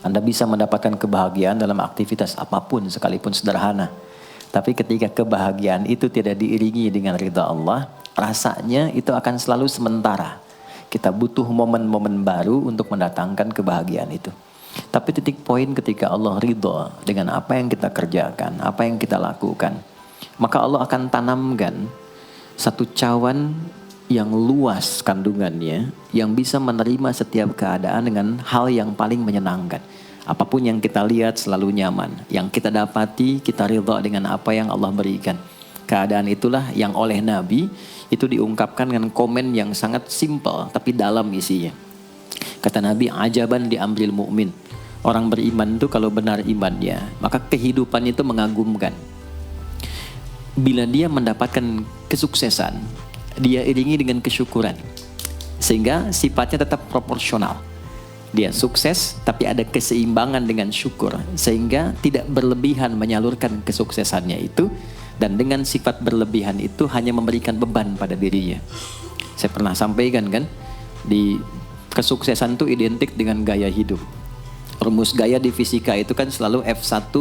Anda bisa mendapatkan kebahagiaan dalam aktivitas apapun sekalipun sederhana. Tapi ketika kebahagiaan itu tidak diiringi dengan ridha Allah, rasanya itu akan selalu sementara. Kita butuh momen-momen baru untuk mendatangkan kebahagiaan itu. Tapi titik poin ketika Allah ridha dengan apa yang kita kerjakan, apa yang kita lakukan, maka Allah akan tanamkan satu cawan yang luas kandungannya, yang bisa menerima setiap keadaan dengan hal yang paling menyenangkan. Apapun yang kita lihat selalu nyaman. Yang kita dapati, kita ridha dengan apa yang Allah berikan. Keadaan itulah yang oleh Nabi itu diungkapkan dengan komen yang sangat simpel tapi dalam isinya. Kata Nabi, ajaban di amril mu'min. Orang beriman itu kalau benar imannya, maka kehidupan itu mengagumkan. Bila dia mendapatkan kesuksesan, dia iringi dengan kesyukuran. Sehingga sifatnya tetap proporsional. Dia sukses tapi ada keseimbangan dengan syukur. Sehingga tidak berlebihan menyalurkan kesuksesannya itu. Dan dengan sifat berlebihan itu hanya memberikan beban pada dirinya. Saya pernah sampaikan kan, di kesuksesan itu identik dengan gaya hidup. Rumus gaya di fisika itu kan selalu F1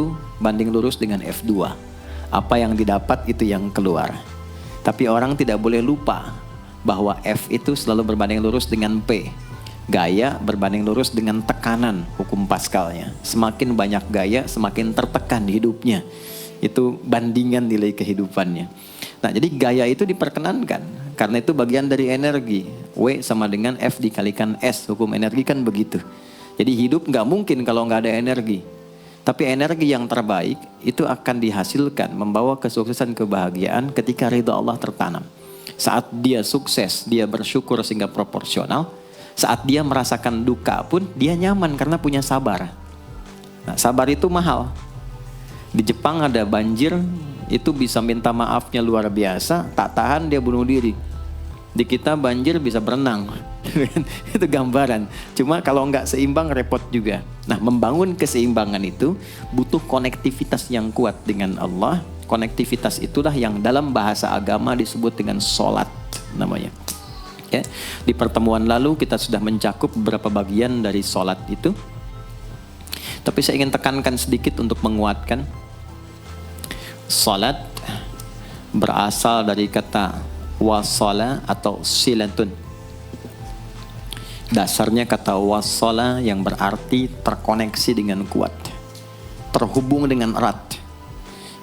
banding lurus dengan F2. Apa yang didapat itu yang keluar. Tapi orang tidak boleh lupa bahwa F itu selalu berbanding lurus dengan P. Gaya berbanding lurus dengan tekanan, hukum Pascalnya. Semakin banyak gaya, semakin tertekan hidupnya. Itu bandingan nilai kehidupannya. Nah, jadi gaya itu diperkenankan. Karena itu bagian dari energi. W sama dengan F dikalikan S. Hukum energi kan begitu. Jadi hidup nggak mungkin kalau nggak ada energi. Tapi energi yang terbaik itu akan dihasilkan, membawa kesuksesan kebahagiaan ketika ridha Allah tertanam. Saat dia sukses, dia bersyukur sehingga proporsional. Saat dia merasakan duka pun, dia nyaman karena punya sabar. Nah, sabar itu mahal. Di Jepang ada banjir, itu bisa minta maafnya luar biasa, tak tahan dia bunuh diri. Di kita banjir bisa berenang. Itu gambaran. Cuma kalau nggak seimbang repot juga. Nah, membangun keseimbangan itu butuh konektivitas yang kuat dengan Allah. Konektivitas itulah yang dalam bahasa agama disebut dengan sholat namanya. Ya, di pertemuan lalu kita sudah mencakup beberapa bagian dari sholat itu. Tapi saya ingin tekankan sedikit untuk menguatkan. Sholat berasal dari kata wasala atau silatun. Dasarnya kata wasala yang berarti terkoneksi dengan kuat, terhubung dengan erat.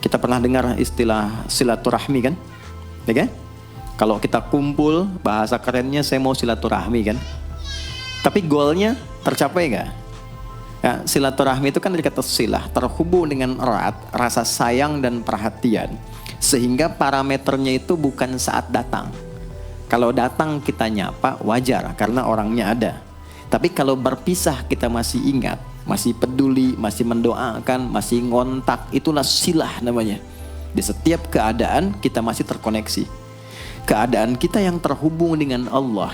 Kita pernah dengar istilah silaturahmi kan? Ya kan? Kalau kita kumpul, bahasa kerennya saya mau silaturahmi kan? Tapi goalnya tercapai nggak? Ya, silaturahmi itu kan dari kata silah, terhubung dengan erat, rasa sayang dan perhatian. Sehingga parameternya itu bukan saat datang. Kalau datang kita nyapa wajar karena orangnya ada. Tapi kalau berpisah kita masih ingat, masih peduli, masih mendoakan, masih ngontak, itulah silah namanya. Di setiap keadaan kita masih terkoneksi. Keadaan kita yang terhubung dengan Allah.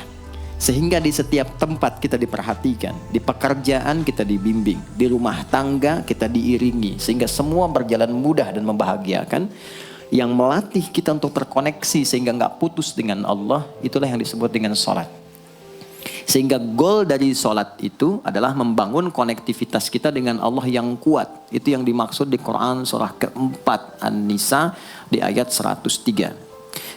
Sehingga di setiap tempat kita diperhatikan, di pekerjaan kita dibimbing, di rumah tangga kita diiringi, sehingga semua berjalan mudah dan membahagiakan. Yang melatih kita untuk terkoneksi sehingga nggak putus dengan Allah, itulah yang disebut dengan sholat. Sehingga goal dari sholat itu adalah membangun konektivitas kita dengan Allah yang kuat. Itu yang dimaksud di Quran surah keempat An-Nisa di ayat 103.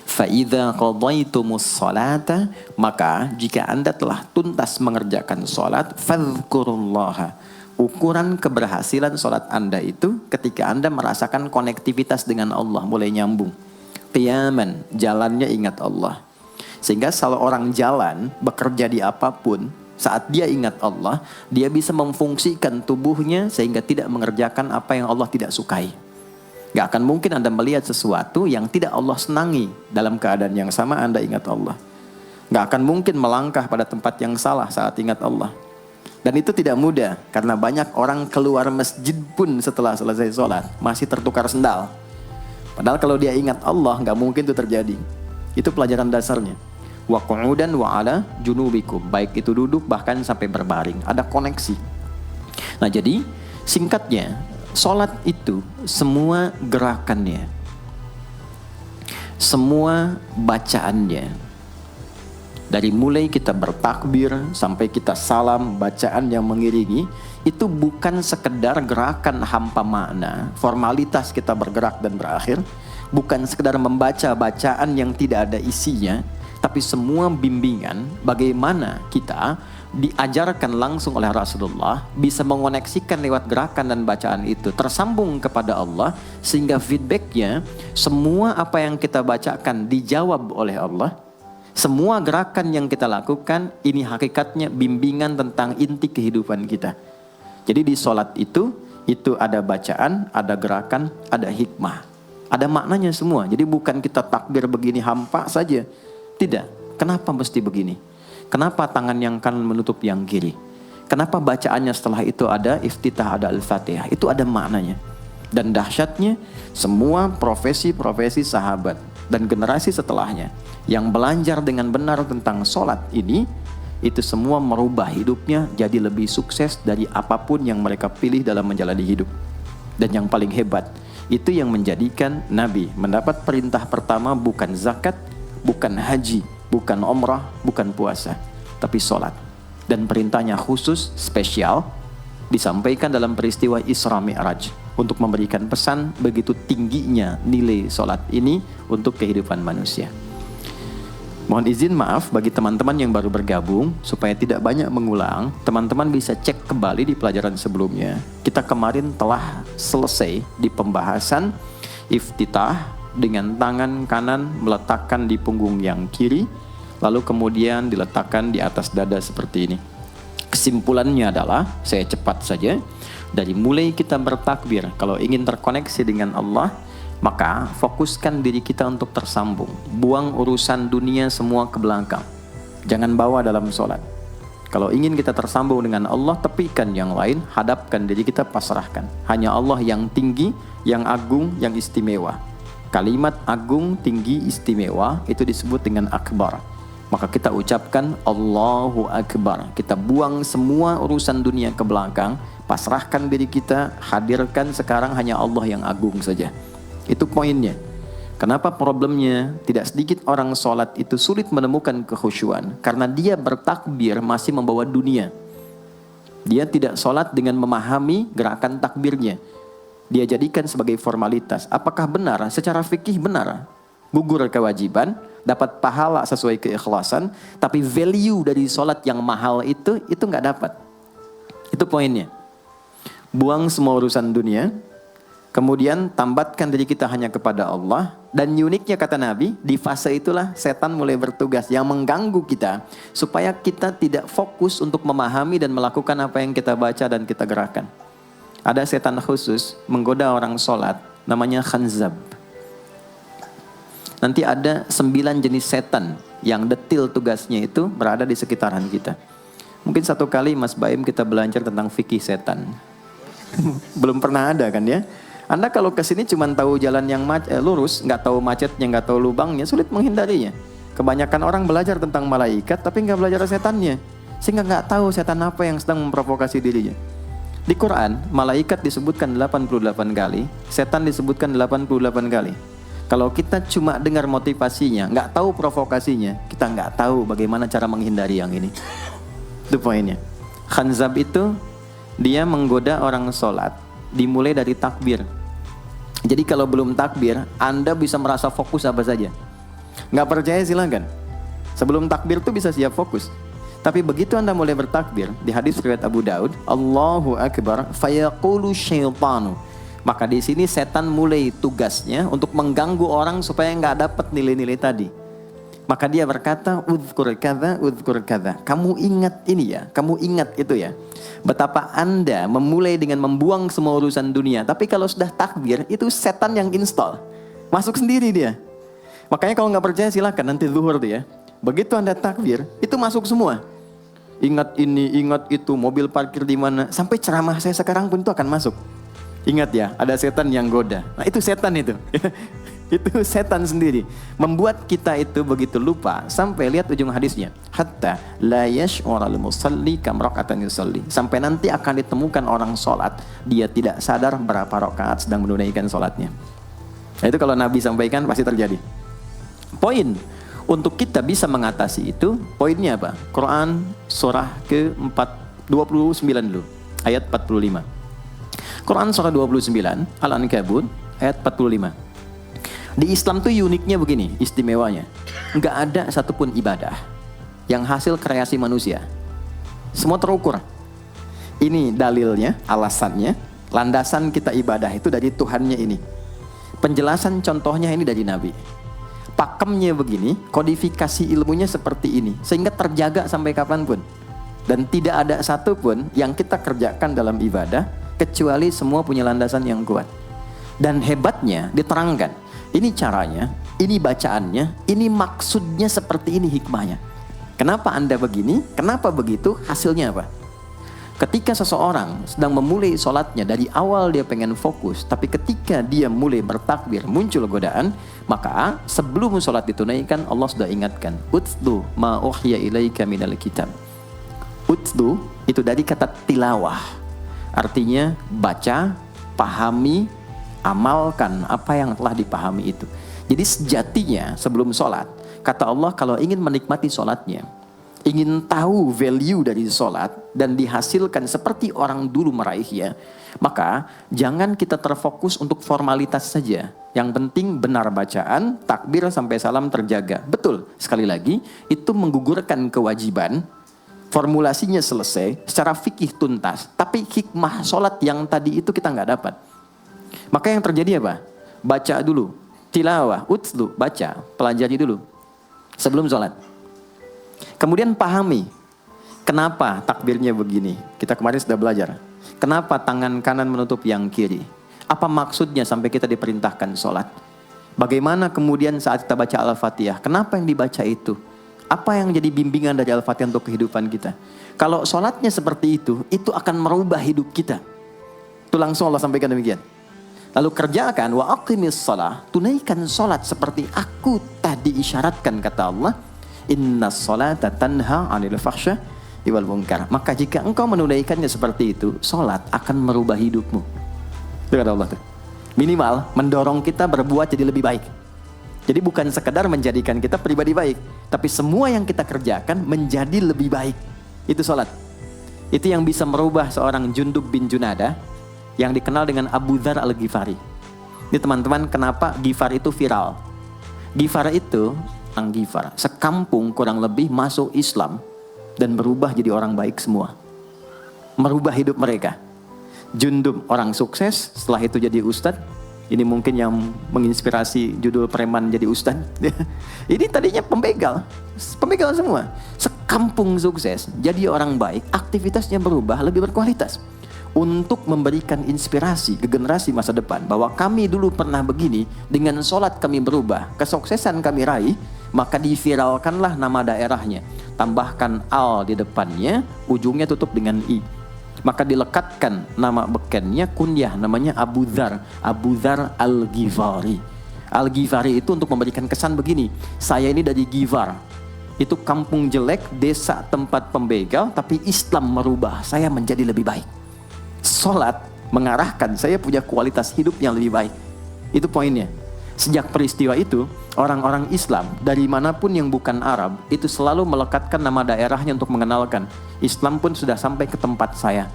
فَإِذَا قَضَيْتُمُ الصَّلَاةَ, maka jika Anda telah tuntas mengerjakan sholat, فَاذْكُرُوا اللَّهَ. Ukuran keberhasilan sholat Anda itu ketika Anda merasakan konektivitas dengan Allah mulai nyambung. Qiyaman, jalannya ingat Allah. Sehingga kalau orang jalan, bekerja di apapun, saat dia ingat Allah, dia bisa memfungsikan tubuhnya sehingga tidak mengerjakan apa yang Allah tidak sukai. Gak akan mungkin Anda melihat sesuatu yang tidak Allah senangi. Dalam keadaan yang sama Anda ingat Allah. Gak akan mungkin melangkah pada tempat yang salah saat ingat Allah. Dan itu tidak mudah. Karena banyak orang keluar masjid pun setelah selesai sholat masih tertukar sendal. Padahal kalau dia ingat Allah gak mungkin itu terjadi. Itu pelajaran dasarnya. Wa qu'udan wa ala junubikum. Baik itu duduk bahkan sampai berbaring. Ada koneksi. Nah jadi singkatnya, sholat itu semua gerakannya, semua bacaannya, Dari mulai kita bertakbir sampai kita salam, bacaan yang mengiringi, itu bukan sekedar gerakan hampa makna, formalitas kita bergerak dan berakhir, bukan sekedar membaca bacaan yang tidak ada isinya, tapi semua bimbingan bagaimana kita diajarkan langsung oleh Rasulullah bisa mengoneksikan lewat gerakan dan bacaan itu tersambung kepada Allah, sehingga feedbacknya semua apa yang kita bacakan dijawab oleh Allah. Semua gerakan yang kita lakukan ini hakikatnya bimbingan tentang inti kehidupan kita. Jadi di sholat itu ada bacaan, ada gerakan, ada hikmah, ada maknanya semua. Jadi bukan kita takbir begini hampa saja. Tidak. Kenapa mesti begini? Kenapa tangan yang kanan menutup yang kiri? Kenapa bacaannya setelah itu ada iftitah, ada al-fatihah? Itu ada maknanya. Dan dahsyatnya semua profesi-profesi sahabat dan generasi setelahnya yang belajar dengan benar tentang sholat ini, itu semua merubah hidupnya jadi lebih sukses dari apapun yang mereka pilih dalam menjalani hidup. Dan yang paling hebat, itu yang menjadikan Nabi mendapat perintah pertama bukan zakat, bukan haji, bukan umrah, bukan puasa, tapi sholat. Dan perintahnya khusus, spesial, disampaikan dalam peristiwa Isra Mi'raj untuk memberikan pesan begitu tingginya nilai sholat ini untuk kehidupan manusia. Mohon izin maaf bagi teman-teman yang baru bergabung, supaya tidak banyak mengulang, teman-teman bisa cek kembali di pelajaran sebelumnya. Kita kemarin telah selesai di pembahasan iftitah dengan tangan kanan meletakkan di punggung yang kiri, lalu kemudian diletakkan di atas dada seperti ini. Kesimpulannya adalah, saya cepat saja, dari mulai kita bertakbir, kalau ingin terkoneksi dengan Allah, maka fokuskan diri kita untuk tersambung. Buang urusan dunia semua ke belakang. Jangan bawa dalam sholat. Kalau ingin kita tersambung dengan Allah, tepikan yang lain, hadapkan diri kita, pasrahkan. Hanya Allah yang tinggi, yang agung, yang istimewa. Kalimat agung, tinggi, istimewa itu disebut dengan akbar. Maka kita ucapkan Allahu Akbar. Kita buang semua urusan dunia ke belakang, pasrahkan diri kita, hadirkan sekarang hanya Allah yang agung saja. Itu poinnya. Kenapa problemnya tidak sedikit orang sholat itu sulit menemukan kekhusyuan? Karena dia bertakbir masih membawa dunia. Dia tidak sholat dengan memahami gerakan takbirnya. Dia jadikan sebagai formalitas. Apakah benar? Secara fikih benar. Gugur kewajiban, dapat pahala sesuai keikhlasan, tapi value dari sholat yang mahal itu nggak dapat. Itu poinnya. Buang semua urusan dunia, kemudian tambatkan diri kita hanya kepada Allah. Dan uniknya kata Nabi, di fase itulah setan mulai bertugas yang mengganggu kita, supaya kita tidak fokus untuk memahami dan melakukan apa yang kita baca dan kita gerakan. Ada setan khusus menggoda orang sholat, namanya khanzab. Nanti ada 9 jenis setan yang detil tugasnya itu berada di sekitaran kita. Mungkin satu kali Mas Baim kita belajar tentang fikih setan. Belum pernah ada kan ya? Anda kalau kesini cuma tahu jalan yang lurus, nggak tahu macetnya, nggak tahu lubangnya, sulit menghindarinya. Kebanyakan orang belajar tentang malaikat tapi nggak belajar setannya, sehingga nggak tahu setan apa yang sedang memprovokasi dirinya. Di Quran, malaikat disebutkan 88 kali, setan disebutkan 88 kali. Kalau kita cuma dengar motivasinya, nggak tahu provokasinya, kita nggak tahu bagaimana cara menghindari yang ini. Itu poinnya. Khanzab itu dia menggoda orang sholat, dimulai dari takbir. Jadi kalau belum takbir, Anda bisa merasa fokus apa saja. Nggak percaya silakan. Sebelum takbir tuh bisa siap fokus. Tapi begitu Anda mulai bertakbir, di hadis riwayat Abu Daud, Allahu Akbar, fayaqulu syaitanu. Maka di sini setan mulai tugasnya untuk mengganggu orang supaya nggak dapat nilai-nilai tadi. Maka dia berkata, udhkur kadza. Kamu ingat ini ya, kamu ingat itu ya. Betapa Anda memulai dengan membuang semua urusan dunia. Tapi kalau sudah takbir, itu setan yang install. Masuk sendiri dia. Makanya kalau nggak percaya silakan nanti zuhur tuh ya. Begitu Anda takbir, itu masuk semua. Ingat ini, ingat itu, mobil parkir di mana. Sampai ceramah saya sekarang pun itu akan masuk. Ingat ya, ada setan yang goda. Nah itu setan itu. Itu setan sendiri. Membuat kita itu begitu lupa. Sampai lihat ujung hadisnya. Hatta la yash'ural musalli kam raka'atan yusalli. Sampai nanti akan ditemukan orang sholat, dia tidak sadar berapa rakaat sedang menunaikan sholatnya. Nah, itu kalau Nabi sampaikan pasti terjadi. Poin. Untuk kita bisa mengatasi itu, poinnya apa? Quran surah ke-29 dulu, ayat 45. Quran surah 29, Al-Ankabut, ayat 45. Di Islam tuh uniknya begini, istimewanya. Nggak ada satupun ibadah yang hasil kreasi manusia. Semua terukur. Ini dalilnya, alasannya, landasan kita ibadah itu dari Tuhannya ini. Penjelasan contohnya ini dari Nabi. Pakemnya begini, kodifikasi ilmunya seperti ini, sehingga terjaga sampai kapanpun. Dan tidak ada satupun yang kita kerjakan dalam ibadah, kecuali semua punya landasan yang kuat. Dan hebatnya diterangkan, ini caranya, ini bacaannya, ini maksudnya seperti ini hikmahnya. Kenapa Anda begini, kenapa begitu, hasilnya apa? Ketika seseorang sedang memulai sholatnya, dari awal dia pengen fokus, tapi ketika dia mulai bertakbir, muncul godaan, maka sebelum sholat ditunaikan, Allah sudah ingatkan, Utlu ma uhya ilaika minal kitab. Utlu itu dari kata tilawah, artinya baca, pahami, amalkan apa yang telah dipahami itu. Jadi sejatinya sebelum sholat, kata Allah, kalau ingin menikmati sholatnya, ingin tahu value dari sholat dan dihasilkan seperti orang dulu meraihnya, maka jangan kita terfokus untuk formalitas saja. Yang penting benar bacaan, takbir sampai salam terjaga. Betul, sekali lagi, itu menggugurkan kewajiban, formulasinya selesai, secara fikih tuntas, tapi hikmah sholat yang tadi itu kita nggak dapat. Maka yang terjadi apa? Baca dulu, tilawah, utlu, baca, pelajari dulu sebelum sholat. Kemudian pahami, kenapa takbirnya begini? Kita kemarin sudah belajar. Kenapa tangan kanan menutup yang kiri? Apa maksudnya sampai kita diperintahkan sholat? Bagaimana kemudian saat kita baca Al-Fatihah? Kenapa yang dibaca itu? Apa yang jadi bimbingan dari Al-Fatihah untuk kehidupan kita? Kalau sholatnya seperti itu akan merubah hidup kita. Itu langsung Allah sampaikan demikian. Lalu kerjakan, wa aqimis shalah, tunaikan sholat seperti aku tadi isyaratkan, kata Allah. Inna sholata tanha 'anil fahsya wal munkar. Maka jika engkau menunaikannya seperti itu, sholat akan merubah hidupmu. Itu kata Allah tuh. Minimal mendorong kita berbuat jadi lebih baik. Jadi bukan sekedar menjadikan kita pribadi baik, tapi semua yang kita kerjakan menjadi lebih baik. Itu sholat. Itu yang bisa merubah seorang Jundub bin Junada yang dikenal dengan Abu Dzar al-Ghifari. Ini teman-teman, kenapa Ghifar itu viral? Ghifar itu Ghifar, sekampung kurang lebih masuk Islam dan berubah jadi orang baik semua. Merubah hidup mereka. Jundub orang sukses, setelah itu jadi ustadz. Ini mungkin yang menginspirasi judul preman jadi ustadz. Ini tadinya pembegal semua. Sekampung sukses, jadi orang baik, aktivitasnya berubah, lebih berkualitas. Untuk memberikan inspirasi ke generasi masa depan, bahwa kami dulu pernah begini, dengan sholat kami berubah, kesuksesan kami raih, maka diviralkanlah nama daerahnya. Tambahkan al di depannya, ujungnya tutup dengan i. Maka dilekatkan nama bekennya, kunyah, namanya Abu Dzar. Abu Dzar al-Ghifari. Al-Ghifari itu untuk memberikan kesan begini, saya ini dari Ghifar. Itu kampung jelek, desa tempat pembegal, tapi Islam merubah saya menjadi lebih baik. Sholat mengarahkan saya punya kualitas hidup yang lebih baik. Itu poinnya. Sejak peristiwa itu, orang-orang Islam dari manapun yang bukan Arab itu selalu melekatkan nama daerahnya untuk mengenalkan. Islam pun sudah sampai ke tempat saya.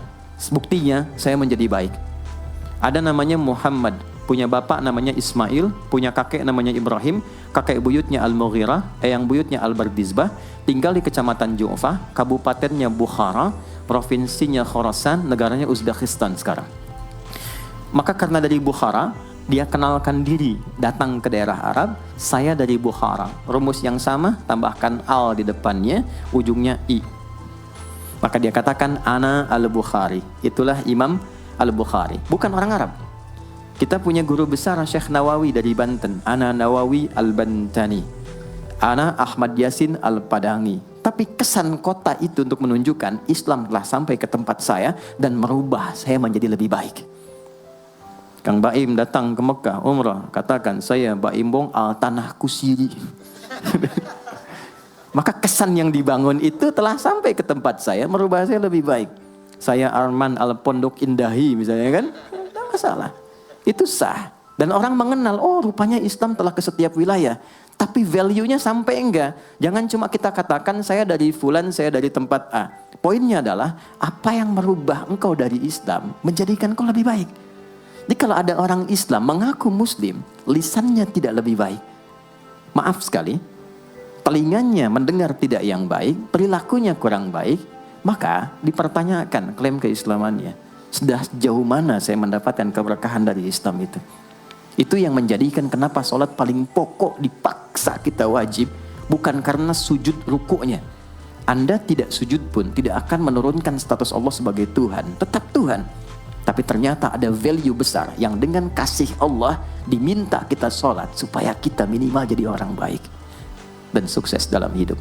Buktinya saya menjadi baik. Ada namanya Muhammad, punya bapak namanya Ismail, punya kakek namanya Ibrahim, kakek buyutnya Al-Mughirah, eyang buyutnya Al-Bardizbah, tinggal di kecamatan Ju'fah, kabupatennya Bukhara, provinsinya Khorasan, negaranya Uzbekistan sekarang. Maka karena dari Bukhara, dia kenalkan diri, datang ke daerah Arab, saya dari Bukhara. Rumus yang sama, tambahkan al di depannya, ujungnya i. Maka dia katakan, ana al-Bukhari. Itulah Imam al-Bukhari. Bukan orang Arab. Kita punya guru besar Syekh Nawawi dari Banten. Ana Nawawi al-Bantani. Ana Ahmad Yasin al-Padangi. Tapi kesan kota itu untuk menunjukkan Islam telah sampai ke tempat saya dan merubah saya menjadi lebih baik. Kang Baim datang ke Mekah umrah, katakan saya Baim Bong al tanahku siri. Maka kesan yang dibangun itu telah sampai ke tempat saya, merubah saya lebih baik. Saya Arman al Pondok Indahi misalnya kan, tidak masalah. Itu sah. Dan orang mengenal, oh rupanya Islam telah ke setiap wilayah. Tapi value-nya sampai enggak. Jangan cuma kita katakan saya dari fulan, saya dari tempat A. Poinnya adalah apa yang merubah engkau dari Islam menjadikan engkau lebih baik. Jadi kalau ada orang Islam mengaku Muslim, lisannya tidak lebih baik. Maaf sekali, telinganya mendengar tidak yang baik, perilakunya kurang baik, maka dipertanyakan klaim keislamannya. Sudah sejauh mana saya mendapatkan keberkahan dari Islam itu? Itu yang menjadikan kenapa sholat paling pokok dipaksa kita wajib, bukan karena sujud rukuknya. Anda tidak sujud pun tidak akan menurunkan status Allah sebagai Tuhan, tetap Tuhan. Tapi ternyata ada value besar yang dengan kasih Allah diminta kita sholat supaya kita minimal jadi orang baik dan sukses dalam hidup.